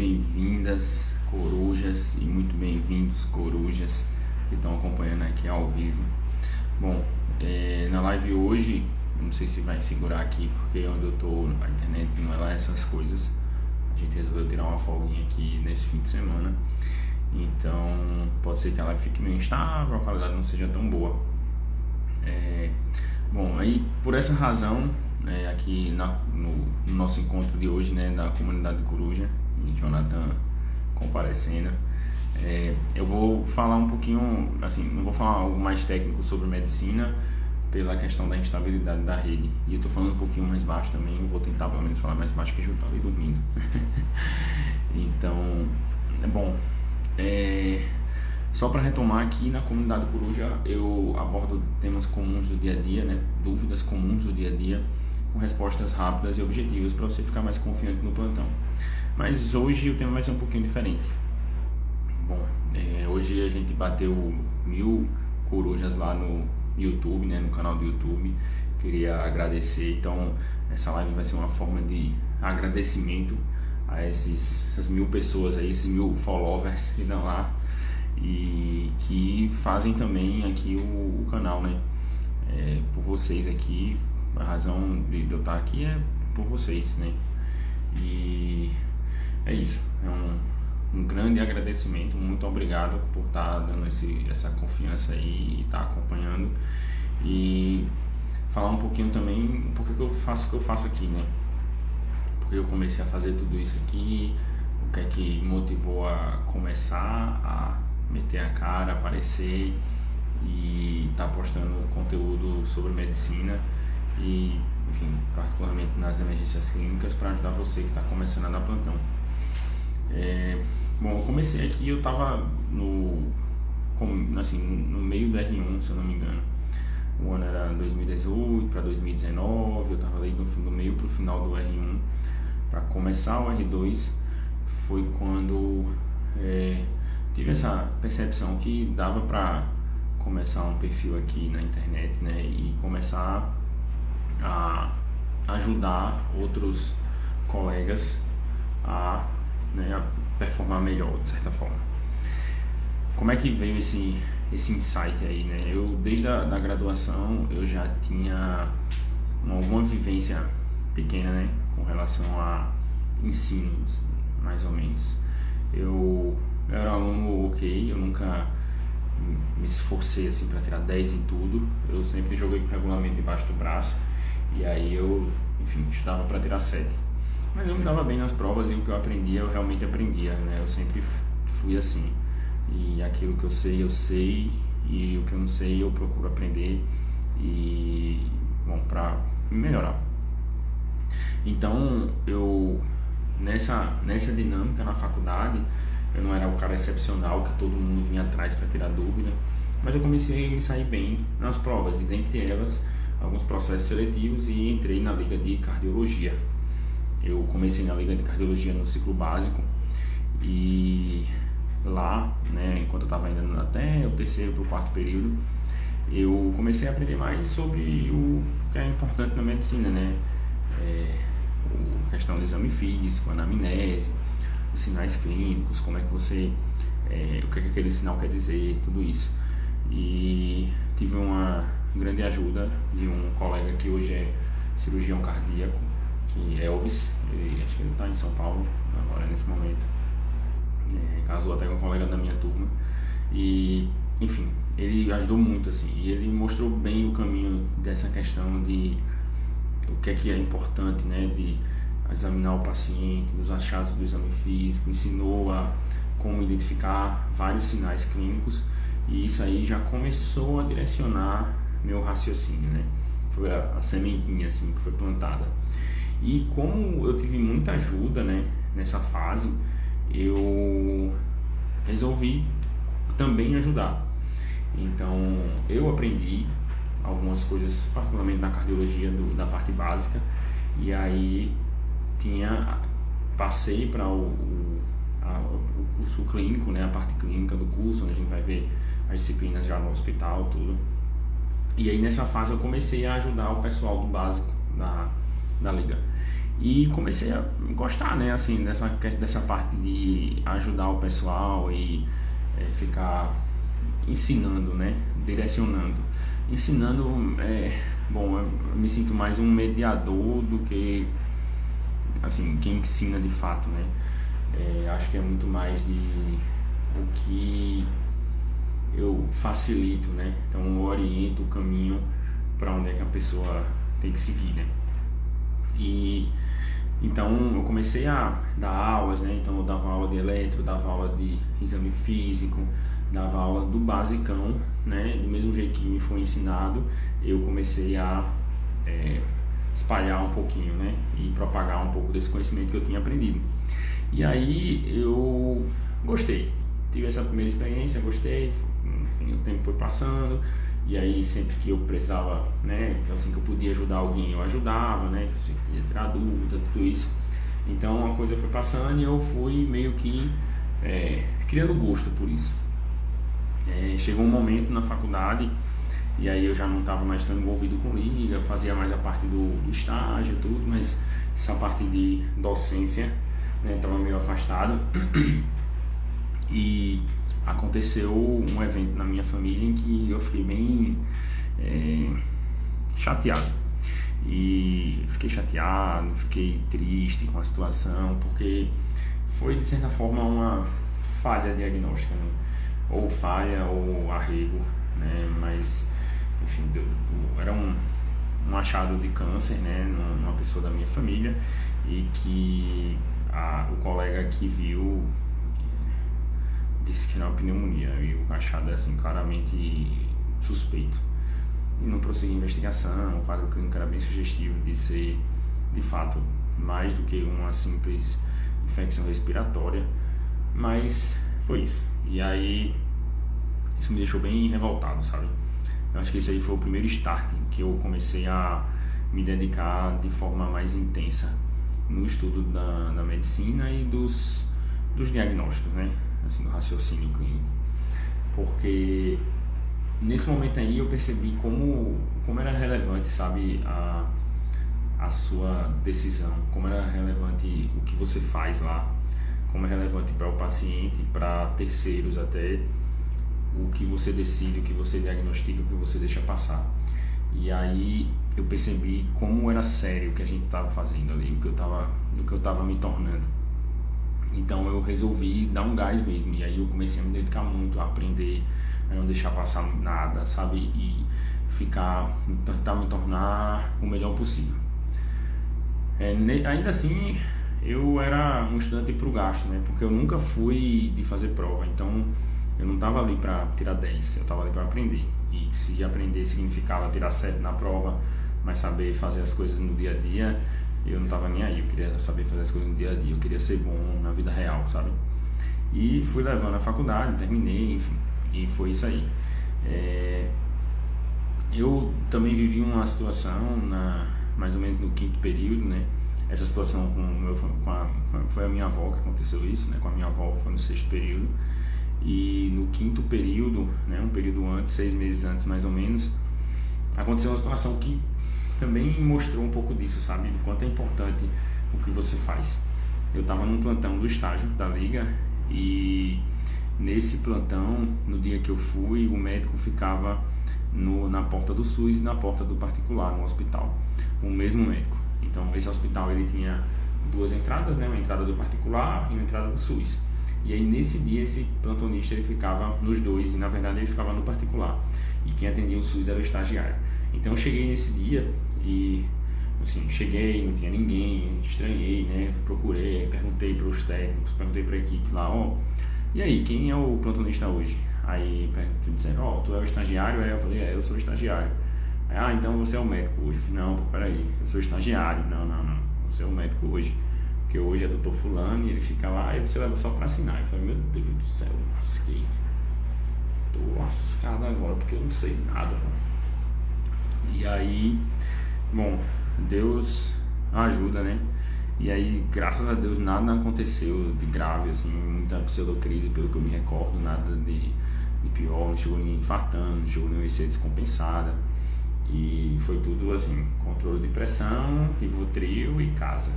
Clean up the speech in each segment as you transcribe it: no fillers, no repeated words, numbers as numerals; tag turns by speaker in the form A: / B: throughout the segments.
A: bem-vindas, corujas, e muito bem-vindos, corujas, que estão acompanhando aqui ao vivo. Bom, na live hoje, não sei se vai segurar aqui, porque onde eu tô, a internet não é lá essas coisas. A gente resolveu tirar uma folguinha aqui nesse fim de semana, então pode ser que a live fique meio instável, a qualidade não seja tão boa. Bom, aí por essa razão, aqui no nosso encontro de hoje, da comunidade coruja, e Jonathan comparecendo, eu vou falar um pouquinho, assim, não vou falar algo mais técnico sobre medicina pela questão da instabilidade da rede, e eu tô falando um pouquinho mais baixo também, eu vou tentar pelo menos falar mais baixo, que eu já tava aí dormindo. Então, bom, só para retomar, aqui na comunidade coruja eu abordo temas comuns do dia a dia, dúvidas comuns do dia a dia, com respostas rápidas e objetivas para você ficar mais confiante no plantão. Mas hoje o tema vai ser um pouquinho diferente. Bom, hoje a gente bateu 1000 corujas lá no YouTube, no canal do YouTube. Queria agradecer, então essa live vai ser uma forma de agradecimento a essas 1000 pessoas aí, esses 1000 followers que estão lá e que fazem também aqui o canal, por vocês aqui. A razão de eu estar aqui é por vocês, e é isso, um grande agradecimento, muito obrigado por estar dando essa confiança aí e estar acompanhando, e falar um pouquinho também porque que eu faço o que eu faço aqui, porque eu comecei a fazer tudo isso aqui, o que é que motivou a começar a meter a cara, aparecer e estar postando conteúdo sobre medicina e, enfim, particularmente nas emergências clínicas, para ajudar você que está começando a dar plantão. Bom, eu comecei aqui, eu estava no meio do R1, se eu não me engano. O ano era 2018 para 2019, eu estava ali do meio para o final do R1 para começar o R2. Foi quando tive essa percepção que dava para começar um perfil aqui na internet, e começar a ajudar outros colegas a performar melhor, de certa forma. Como é que veio esse insight aí, Eu, desde a graduação, eu já tinha alguma vivência pequena, com relação a ensino, mais ou menos. Eu era um aluno ok, eu nunca me esforcei assim para tirar 10 em tudo. Eu sempre joguei com o regulamento debaixo do braço, e aí eu, enfim, estudava para tirar 7. Mas eu me dava bem nas provas, e o que eu aprendia, eu realmente aprendia, Eu sempre fui assim. E aquilo que eu sei, e o que eu não sei, eu procuro aprender, e, bom, para melhorar. Então, eu, nessa dinâmica na faculdade, eu não era o cara excepcional que todo mundo vinha atrás para tirar dúvida, mas eu comecei a me sair bem nas provas, e dentre elas alguns processos seletivos, e entrei na liga de cardiologia. Eu comecei na liga de cardiologia no ciclo básico, e lá, enquanto eu estava ainda até o terceiro para o quarto período, eu comecei a aprender mais sobre o que é importante na medicina, a questão do exame físico, anamnese, os sinais clínicos, como é que você, o que é que aquele sinal quer dizer, tudo isso. E tive uma grande ajuda de um colega que hoje é cirurgião cardíaco, que é Elvis, acho que ele está em São Paulo agora nesse momento, casou até com um colega da minha turma, e, enfim, ele ajudou muito, assim, e ele mostrou bem o caminho dessa questão de o que é importante, de examinar o paciente, dos achados do exame físico, ensinou a como identificar vários sinais clínicos, e isso aí já começou a direcionar meu raciocínio, Foi a sementinha, assim, que foi plantada. E como eu tive muita ajuda, nessa fase, eu resolvi também ajudar. Então, eu aprendi algumas coisas, particularmente na cardiologia, da parte básica, e aí passei para o curso clínico, a parte clínica do curso, onde a gente vai ver as disciplinas já no hospital, tudo. E aí nessa fase eu comecei a ajudar o pessoal do básico da liga. E comecei a gostar, né, assim, dessa parte de ajudar o pessoal e ficar ensinando, né, direcionando. Ensinando, bom, eu me sinto mais um mediador do que, assim, quem ensina de fato, né. Acho que é muito mais de o que eu facilito, né, então eu oriento o caminho para onde é que a pessoa tem que seguir, né. E então eu comecei a dar aulas, né? Então eu dava aula de eletro, dava aula de exame físico, dava aula do basicão, né? Do mesmo jeito que me foi ensinado, eu comecei a espalhar um pouquinho, né? E propagar um pouco desse conhecimento que eu tinha aprendido. E aí eu gostei, tive essa primeira experiência, gostei, enfim, o tempo foi passando. E aí sempre que eu precisava, né, assim que eu podia ajudar alguém, eu ajudava, né, se podia tirar dúvida, tudo isso. Então a coisa foi passando e eu fui meio que criando gosto por isso. Chegou um momento na faculdade e aí eu já não estava mais tão envolvido com liga, fazia mais a parte do estágio, tudo, mas essa parte de docência, né, estava meio afastado. E aconteceu um evento na minha família em que eu fiquei bem chateado. E fiquei chateado, fiquei triste com a situação, porque foi de certa forma uma falha diagnóstica, né? Ou falha ou arrego, né? Mas enfim, era um achado de câncer, né, numa pessoa da minha família, e que o colega que viu disse que era uma pneumonia, e o achado é assim, claramente suspeito. E não prossegui a investigação, o quadro clínico era bem sugestivo de ser, de fato, mais do que uma simples infecção respiratória, mas foi isso. E aí, isso me deixou bem revoltado, sabe? Eu acho que esse aí foi o primeiro start que eu comecei a me dedicar de forma mais intensa no estudo da medicina e dos diagnósticos, né? Assim, do raciocínio clínico. Porque nesse momento aí eu percebi como era relevante, sabe, a sua decisão, como era relevante o que você faz lá, como é relevante para o paciente, para terceiros até, o que você decide, o que você diagnostica, o que você deixa passar. E aí eu percebi como era sério o que a gente estava fazendo ali, o que eu estava me tornando. Então eu resolvi dar um gás mesmo, e aí eu comecei a me dedicar muito a aprender, a não deixar passar nada, sabe, e tentar me tornar o melhor possível. Ainda assim, eu era um estudante pro gasto, né, porque eu nunca fui de fazer prova, então eu não estava ali para tirar 10, eu estava ali para aprender. E se aprender significava tirar 7 na prova, mas saber fazer as coisas no dia a dia, eu não estava nem aí. Eu queria saber fazer as coisas no dia a dia, eu queria ser bom na vida real, sabe? E fui levando a faculdade, terminei, enfim, e foi isso aí. Eu também vivi uma situação, mais ou menos no 5º período, né? Essa situação foi a minha avó que aconteceu isso, né? Com a minha avó foi no 6º período. E no 5º período, né, um período antes, 6 meses antes mais ou menos, aconteceu uma situação que também mostrou um pouco disso, sabe? O quanto é importante o que você faz. Eu estava num plantão do estágio da liga, e nesse plantão, no dia que eu fui, o médico ficava na porta do SUS e na porta do particular, no hospital, o mesmo médico. Então esse hospital ele tinha 2 entradas, né, uma entrada do particular e uma entrada do SUS. E aí nesse dia esse plantonista ele ficava nos 2, e na verdade ele ficava no particular, e quem atendia o SUS era o estagiário. Então eu cheguei nesse dia e assim, cheguei, não tinha ninguém, estranhei, né, procurei, perguntei para os técnicos, perguntei para a equipe lá, e aí, quem é o plantonista hoje? Aí disseram, tu é o estagiário? Aí eu falei, eu sou o estagiário. Aí, então você é o médico hoje? Eu falei, não, peraí, eu sou o estagiário. Não, você é o médico hoje, porque hoje é doutor fulano, e ele fica lá, e você leva só pra assinar. Eu falei, meu Deus do céu, lasquei. Tô lascado agora, porque eu não sei nada. E aí, bom, Deus ajuda, né? E aí, graças a Deus, nada aconteceu de grave, assim, muita pseudocrise, pelo que eu me recordo, nada de pior, não chegou ninguém infartando, não chegou nenhuma IC descompensada. E foi tudo assim, controle de pressão, Rivotril e casa.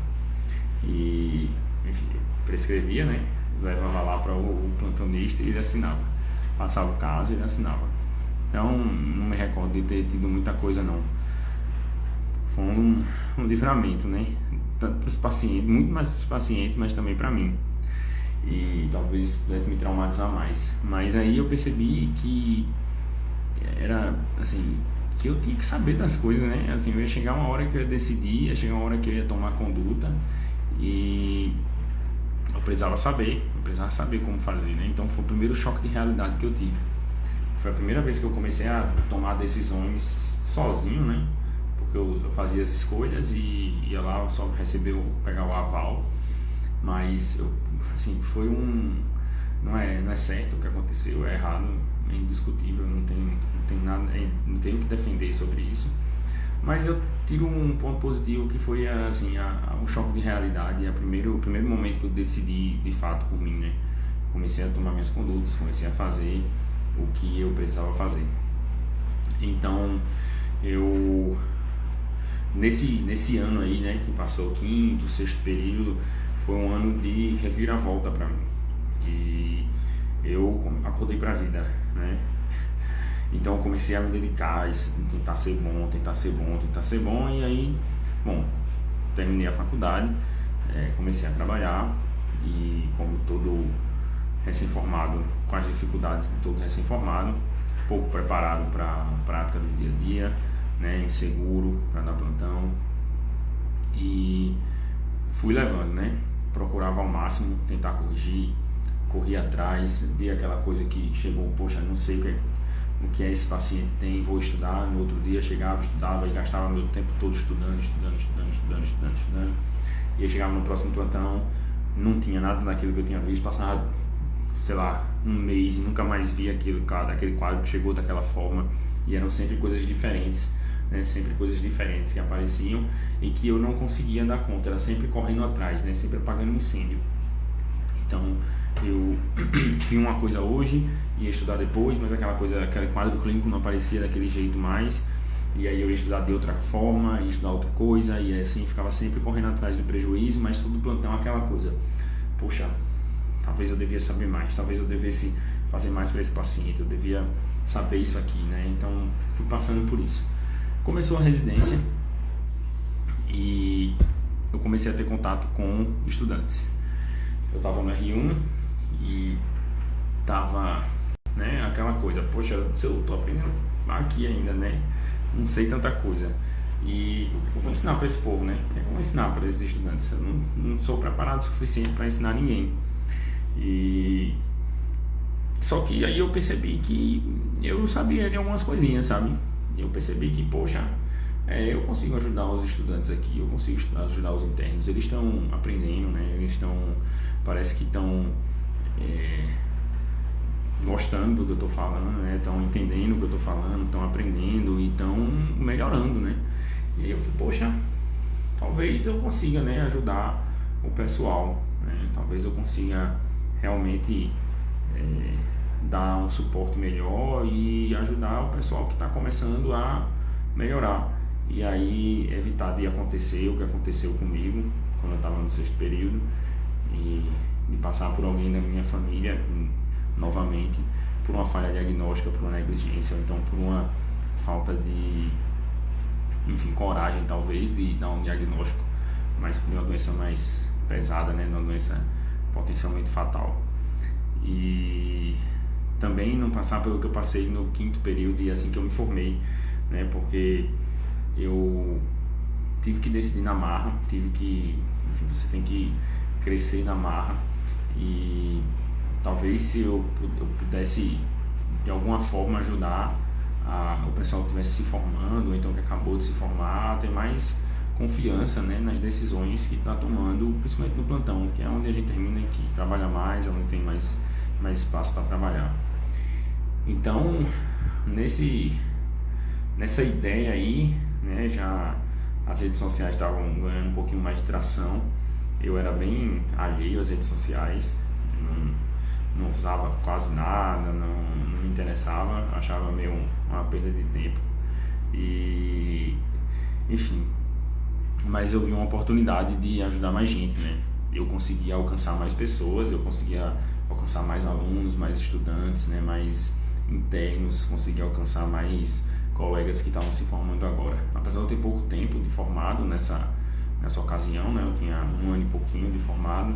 A: E, enfim, prescrevia, né? Levava lá para o plantonista e ele assinava. Passava o caso e ele assinava. Então, não me recordo de ter tido muita coisa, não. Foi um livramento, né? Tanto para os pacientes, muito mais para os pacientes, mas também para mim. E talvez pudesse me traumatizar mais. Mas aí eu percebi que era, assim, que eu tinha que saber das coisas, né? Assim, eu ia chegar uma hora que eu ia decidir, ia chegar uma hora que eu ia tomar conduta e eu precisava saber como fazer, né? Então foi o primeiro choque de realidade que eu tive. Foi a primeira vez que eu comecei a tomar decisões sozinho, né? Porque eu fazia as escolhas e ia lá só pegar o aval. Mas, assim, foi não é certo o que aconteceu, é errado, é indiscutível, não tem nada, não tenho o que defender sobre isso. Mas eu tiro um ponto positivo que foi, assim, um choque de realidade, o primeiro momento que eu decidi de fato por mim, né? Comecei a tomar minhas condutas, comecei a fazer o que eu precisava fazer. Então, nesse ano aí, né, que passou o quinto, sexto período, foi um ano de reviravolta para mim. E eu acordei para a vida, né? Então eu comecei a me dedicar, tentar ser bom, e aí, bom, terminei a faculdade, comecei a trabalhar e como todo recém-formado, com as dificuldades de todo recém-formado, pouco preparado para a prática do dia a dia, né, inseguro para dar plantão, e fui levando, né, procurava ao máximo tentar corrigir, corri atrás, vi aquela coisa que chegou, poxa, não sei o que esse paciente tem, vou estudar. No outro dia chegava, estudava e gastava meu tempo todo estudando, e aí chegava no próximo plantão, não tinha nada daquilo que eu tinha visto, passava, sei lá, um mês e nunca mais via aquele quadro que chegou daquela forma, e eram sempre coisas diferentes, né? Sempre coisas diferentes que apareciam e que eu não conseguia dar conta, era sempre correndo atrás, né? Sempre apagando incêndio. Então eu vi uma coisa hoje, ia estudar depois, mas aquele quadro clínico não aparecia daquele jeito mais, e aí eu ia estudar de outra forma, ia estudar outra coisa, e assim ficava sempre correndo atrás do prejuízo, mas todo plantão aquela coisa, poxa, talvez eu devia saber mais, talvez eu devesse fazer mais para esse paciente, eu devia saber isso aqui, né? Então fui passando por isso. Começou a residência e eu comecei a ter contato com estudantes. Eu estava no R1 e tava, né, aquela coisa, poxa, eu tô aprendendo aqui ainda, né? Não sei tanta coisa. E o que eu vou ensinar para esse povo, né? O que eu vou ensinar para esses estudantes? Eu não sou preparado o suficiente para ensinar ninguém. E só que aí eu percebi que eu sabia de algumas coisinhas, sabe? Eu percebi que, poxa, eu consigo ajudar os estudantes aqui, eu consigo ajudar os internos, eles estão aprendendo, né? Parece que estão gostando do que eu estou falando, né? Estão entendendo o que eu estou falando, estão aprendendo e estão melhorando, né? E aí eu falei, poxa, talvez eu consiga, né, ajudar o pessoal, né? Talvez eu consiga realmente dar um suporte melhor e ajudar o pessoal que está começando a melhorar. E aí evitar de acontecer o que aconteceu comigo quando eu estava no sexto período, e de passar por alguém da minha família novamente por uma falha diagnóstica, por uma negligência, ou então por uma falta de, enfim, coragem talvez de dar um diagnóstico, mas por uma doença mais pesada, né, uma doença potencialmente fatal. E também não passar pelo que eu passei no quinto período e assim que eu me formei, né, porque eu tive que decidir na marra, você tem que crescer na marra, e talvez se eu pudesse de alguma forma ajudar o pessoal que estivesse se formando, ou então que acabou de se formar, a ter mais confiança, né, nas decisões que está tomando, principalmente no plantão, que é onde a gente termina, que trabalha mais, onde tem mais espaço para trabalhar. Então, nessa ideia aí, né, já as redes sociais estavam ganhando um pouquinho mais de tração. Eu era bem alheio às redes sociais, não usava quase nada, não me interessava, achava meio uma perda de tempo. E, enfim, mas eu vi uma oportunidade de ajudar mais gente, né? Eu conseguia alcançar mais pessoas, eu conseguia alcançar mais alunos, mais estudantes, né? Mais internos, conseguia alcançar mais colegas que estavam se formando agora. Apesar de eu ter pouco tempo de formado nessa ocasião, né? Eu tinha 1 ano e pouquinho de formado,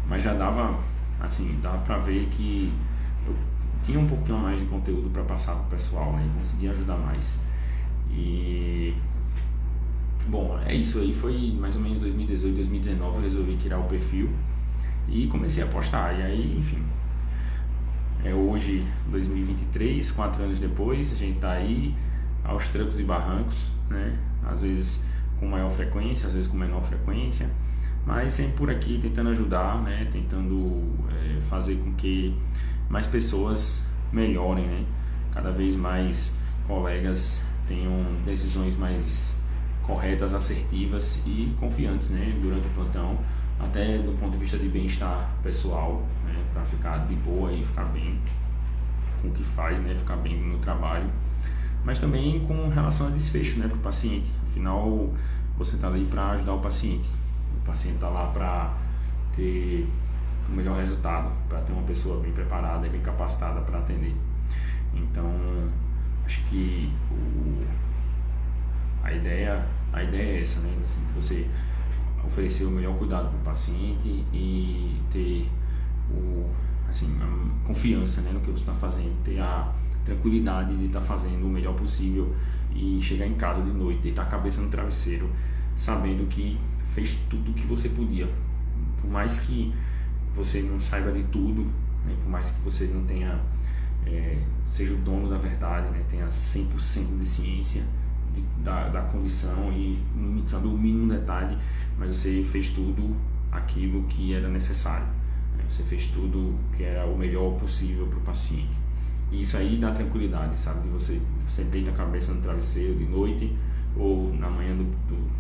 A: mas já dava, assim, dava pra ver que eu tinha um pouquinho mais de conteúdo para passar pro pessoal, né? E conseguia ajudar mais. E bom, é isso aí. Foi mais ou menos 2018, 2019 eu resolvi criar o perfil e comecei a postar. E aí, enfim, é hoje 2023, 4 anos depois, a gente tá aí aos trancos e barrancos, né? Às vezes com maior frequência, às vezes com menor frequência, mas sempre por aqui tentando ajudar, né? Tentando fazer com que mais pessoas melhorem, né? Cada vez mais colegas tenham decisões mais corretas, assertivas e confiantes, né? Durante o plantão, até do ponto de vista de bem-estar pessoal, né? Para ficar de boa e ficar bem com o que faz, né? Ficar bem no trabalho, mas também com relação a desfecho, né? Para o paciente. Afinal, você está ali para ajudar o paciente está lá para ter o melhor resultado, para ter uma pessoa bem preparada e bem capacitada para atender. Então, acho que a ideia é essa, né? Assim, você oferecer o melhor cuidado para o paciente e ter a confiança, né, no que você está fazendo, ter a tranquilidade de estar fazendo o melhor possível e chegar em casa de noite, deitar a cabeça no travesseiro, sabendo que fez tudo o que você podia. Por mais que você não saiba de tudo, né, por mais que você não tenha seja o dono da verdade, né, tenha 100% de ciência da condição e sabe o mínimo detalhe, mas você fez tudo aquilo que era necessário, né? Você fez tudo que era o melhor possível para o paciente. E isso aí dá tranquilidade, sabe? Você deita a cabeça no travesseiro de noite ou na manhã do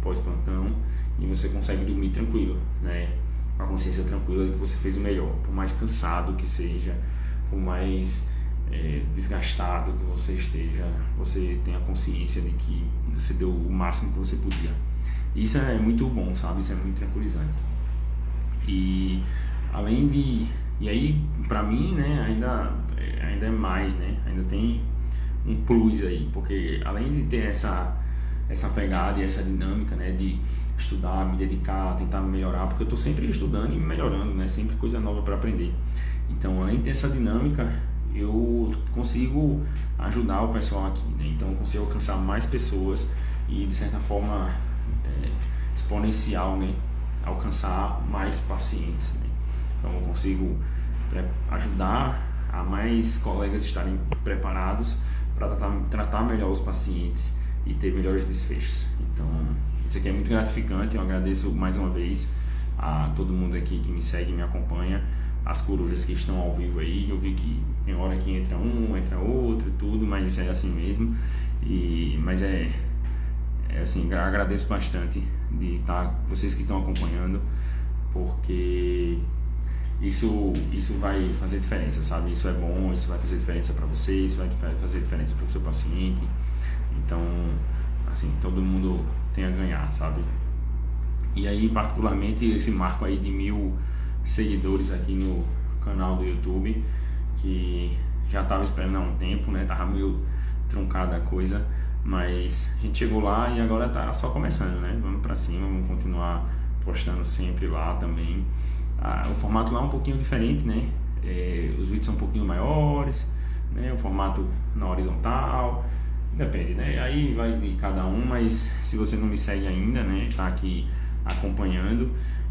A: pós-plantão e você consegue dormir tranquilo, né? Com a consciência tranquila de que você fez o melhor, por mais cansado que seja, por mais desgastado que você esteja, você tem a consciência de que você deu o máximo que você podia. Isso é muito bom, sabe? Isso é muito tranquilizante. E além de... E aí, pra mim, né, ainda é mais, né? Ainda tem um plus aí, porque além de ter essa pegada e essa dinâmica, né, de estudar, me dedicar, tentar melhorar, porque eu tô sempre estudando e melhorando, né? Sempre coisa nova para aprender. Então, além de ter essa dinâmica, eu consigo ajudar o pessoal aqui, né? Então eu consigo alcançar mais pessoas e de certa forma exponencial, né? Alcançar mais pacientes, né? Então eu consigo ajudar a mais colegas estarem preparados para tratar melhor os pacientes e ter melhores desfechos. Então isso aqui é muito gratificante. Eu agradeço mais uma vez a todo mundo aqui que me segue e me acompanha, as corujas que estão ao vivo aí. Eu vi que tem hora que entra um, entra outro e tudo, mas é assim mesmo. Mas assim, agradeço bastante de estar, vocês que estão acompanhando, porque isso vai fazer diferença, sabe? Isso é bom, isso vai fazer diferença para você, isso vai fazer diferença para o seu paciente. Então, assim, todo mundo tem a ganhar, sabe? E aí, particularmente, esse marco aí de 1000 seguidores aqui no canal do YouTube, que já estava esperando há um tempo, né? Tava meio truncada a coisa, mas a gente chegou lá e agora tá só começando, né? Vamos pra cima, vamos continuar postando sempre lá também. O formato lá é um pouquinho diferente, né? Os vídeos são um pouquinho maiores, né? O formato na horizontal, depende, né? Aí vai de cada um, mas se você não me segue ainda, né? Tá aqui acompanhando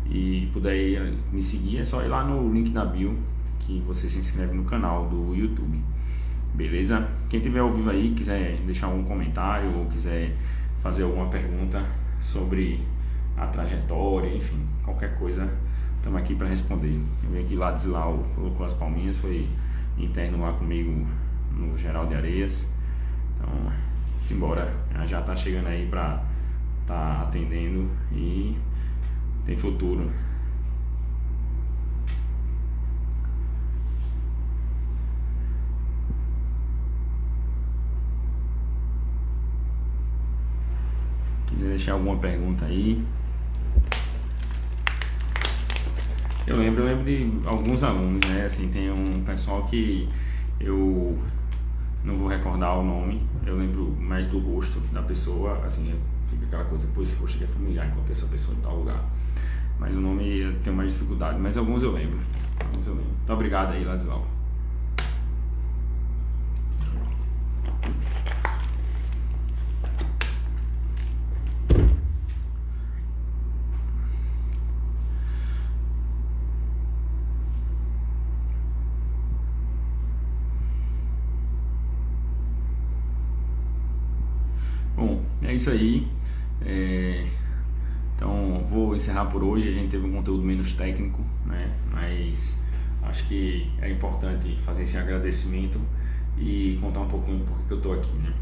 A: e puder me seguir, é só ir lá no link da bio que você se inscreve no canal do YouTube, beleza? Quem tiver ao vivo aí, quiser deixar algum comentário ou quiser fazer alguma pergunta sobre a trajetória, enfim, qualquer coisa, estamos aqui para responder. Eu vim aqui lá, colocou as palminhas, foi interno lá comigo no Geral de Areias. Então, simbora, já tá chegando aí para tá atendendo e tem futuro. quiser deixar alguma pergunta aí. Eu lembro de alguns alunos, né? Assim, tem um pessoal que eu não vou recordar o nome, eu lembro mais do rosto da pessoa, assim, fica aquela coisa, pô, esse rosto aqui é familiar, encontrei essa pessoa em tal lugar. Mas o nome eu tenho mais dificuldade, mas alguns eu lembro. Muito obrigado aí, Ladislau. Bom, é isso aí. Então vou encerrar por hoje. A gente teve um conteúdo menos técnico, né? Mas acho que é importante fazer esse agradecimento e contar um pouquinho por que eu tô aqui, né?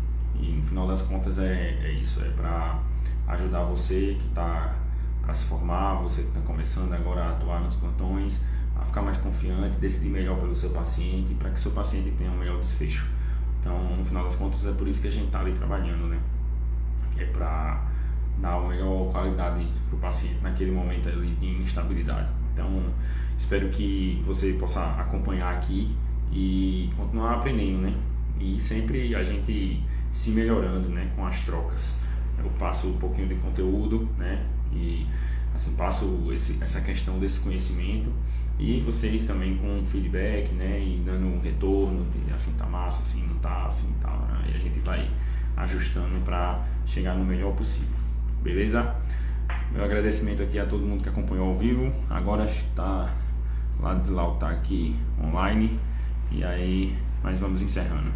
A: E no final das contas é isso, é para ajudar você que está para se formar, você que está começando agora a atuar nos plantões, a ficar mais confiante, decidir melhor pelo seu paciente, para que seu paciente tenha um melhor desfecho. Então, no final das contas, é por isso que a gente está ali trabalhando, né? É para dar uma melhor qualidade para o paciente naquele momento ali de instabilidade. Então, espero que você possa acompanhar aqui e continuar aprendendo, né? E sempre a gente se melhorando, né? Com as trocas. Eu passo um pouquinho de conteúdo, né? E assim, passo essa questão desse conhecimento e vocês também com feedback, né? E dando um retorno, de, assim, tá massa, assim, não tá, assim, tá, né? E a gente vai ajustando para chegar no melhor possível, beleza? Meu agradecimento aqui a todo mundo que acompanhou ao vivo. Agora está Ladislau tá aqui online e aí nós vamos encerrando.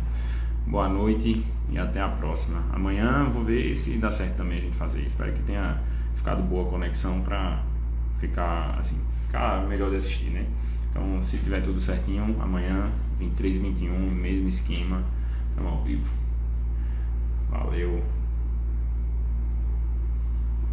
A: Boa noite e até a próxima. Amanhã eu vou ver se dá certo também a gente fazer. Espero que tenha ficado boa a conexão para ficar melhor de assistir, né? Então, se tiver tudo certinho, amanhã 23h21, mesmo esquema, estamos ao vivo. Valeu.